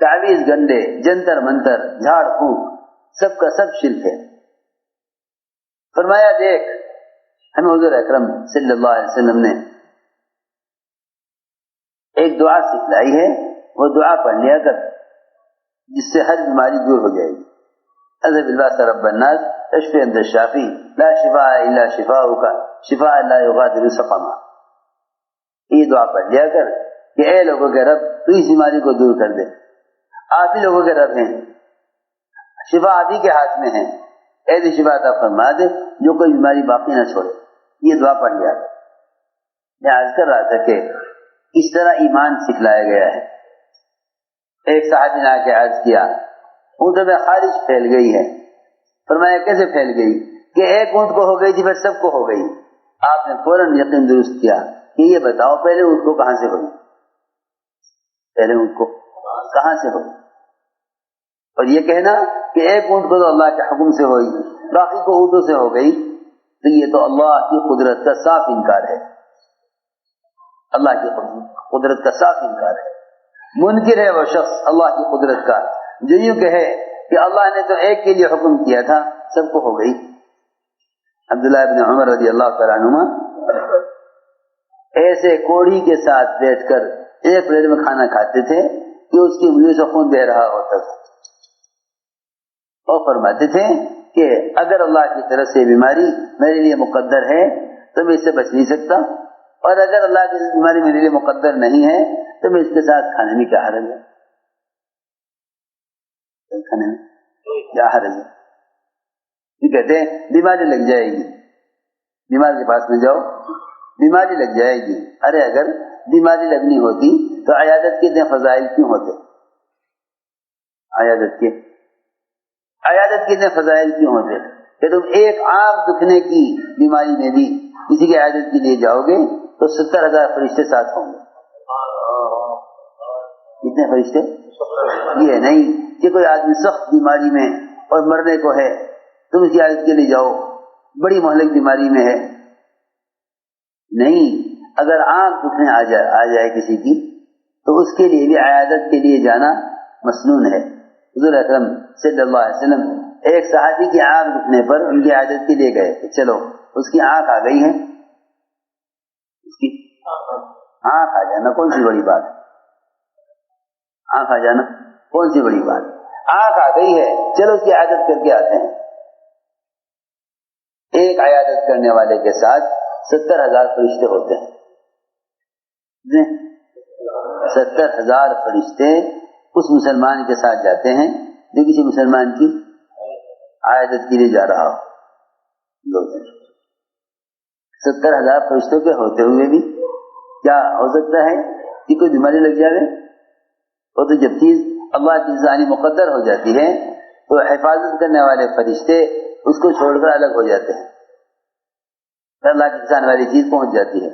تعویذ گنڈے جنتر منتر جھاڑ پھونک سب کا سب شرک ہے۔ فرمایا دیکھ ہمیں حضور اکرم صلی اللہ علیہ وسلم نے ایک دعا سکھلائی ہے، وہ دعا پڑھ لیا کر جس سے ہر بیماری دور ہو جائے گی۔ اذهب الباس رب الناس اشفی انت الشافی لا شفاء الا شفاؤک شفاء لا یغادر سقما۔ یہ دعا پڑھ لیا کر کہ اے لوگوں کے رب تو اس بیماری کو دور کر دے، آپ ہی لوگوں کے رب ہیں، شفا آپ ہی کے ہاتھ میں ہے، ایسی شفا عطا فرما دے جو کوئی بیماری باقی نہ چھوڑے۔ یہ دعا پڑھ لیا کر۔ میں عرض کر رہا تھا کہ اس طرح ایمان سکھلایا گیا ہے۔ ایک صحابی نے آ کے عرض کیا اونٹوں میں خارش پھیل گئی ہے۔ فرمایا کیسے پھیل گئی؟ کہ ایک اونٹ کو ہو گئی تھی پھر سب کو ہو گئی۔ آپ نے فوراً یقین درست کیا کہ یہ بتاؤ پہلے اونٹ کو کہاں سے ہوئی، پہلے اونٹ کو کہاں سے ہوئی؟ اور یہ کہنا کہ ایک اونٹ کو تو اللہ کے حکم سے ہوئی باقی کو اونٹوں سے ہو گئی، تو یہ تو اللہ کی قدرت کا صاف انکار ہے، اللہ کی قدرت کا صاف انکار ہے۔ منکر ہے وہ شخص اللہ کی قدرت کا جو یوں کہے کہ اللہ نے تو ایک کے لیے حکم کیا تھا سب کو ہو گئی۔ عبداللہ ابن عمر رضی اللہ تعالیٰ عنہما ایسے کوڑی کے ساتھ بیٹھ کر ایک پلیٹ میں کھانا کھاتے تھے کہ اس کی انگلیوں سے خون بہ رہا ہوتا تھا، اور فرماتے تھے کہ اگر اللہ کی طرف سے بیماری میرے لیے مقدر ہے تو میں اس سے بچ نہیں سکتا، اور اگر اللہ کی بیماری میرے لیے مقدر نہیں ہے تو میں اس کے ساتھ کھانے میں کیا حرج ہے، کھانے میں کیا حرج ہے؟ یہ کہتے ہیں بیماری لگ جائے گی، بیمار کے پاس میں جاؤ بیماری لگ جائے گی۔ ارے اگر بیماری لگنی ہوتی تو عیادت کے اتنے فضائل کیوں ہوتے؟ عیادت کے اتنے فضائل کیوں ہوتے کہ تم ایک عام دکھنے کی بیماری میں بھی کسی کی عیادت کے لیے جاؤ گے تو 70,000 فرشتے ساتھ ہوں گے۔ کتنے فرشتے؟ یہ نہیں کہ کوئی آدمی سخت بیماری میں اور مرنے کو ہے تم اس کی عیادت کے لیے جاؤ، بڑی مہلک بیماری میں ہے، نہیں، اگر عام دکھنے آ جائے کسی کی تو اس کے لیے بھی عیادت کے لیے جانا مسنون ہے۔ حضور اکرم صلی اللہ علیہ وسلم ایک صحابی کی آنکھ دکھنے پر ان کی عیادت کے لیے گئے کہ چلو اس کی آنکھ آ گئی ہے، اس کی آنکھ آ جانا کون سی بڑی بات ہے، آنکھ آ جانا کون سی بڑی بات ہے، آنکھ آ گئی ہے چلو اس کی عیادت کر کے آتے ہیں۔ ایک عیادت کرنے والے کے ساتھ 70,000 فرشتے ہوتے ہیں، 70,000 فرشتے اس مسلمان کے ساتھ جاتے ہیں جو کسی مسلمان کی عیادت کے لیے جا رہا ہو۔ 70,000 فرشتوں کے ہوتے ہوئے بھی کیا ہو سکتا ہے کہ کوئی بیماری لگ جائے؟ وہ تو جب چیز اللہ کی ذاتی مقدر ہو جاتی ہے تو حفاظت کرنے والے فرشتے اس کو چھوڑ کر الگ ہو جاتے ہیں، اللہ کی انسان والی چیز پہنچ جاتی ہے۔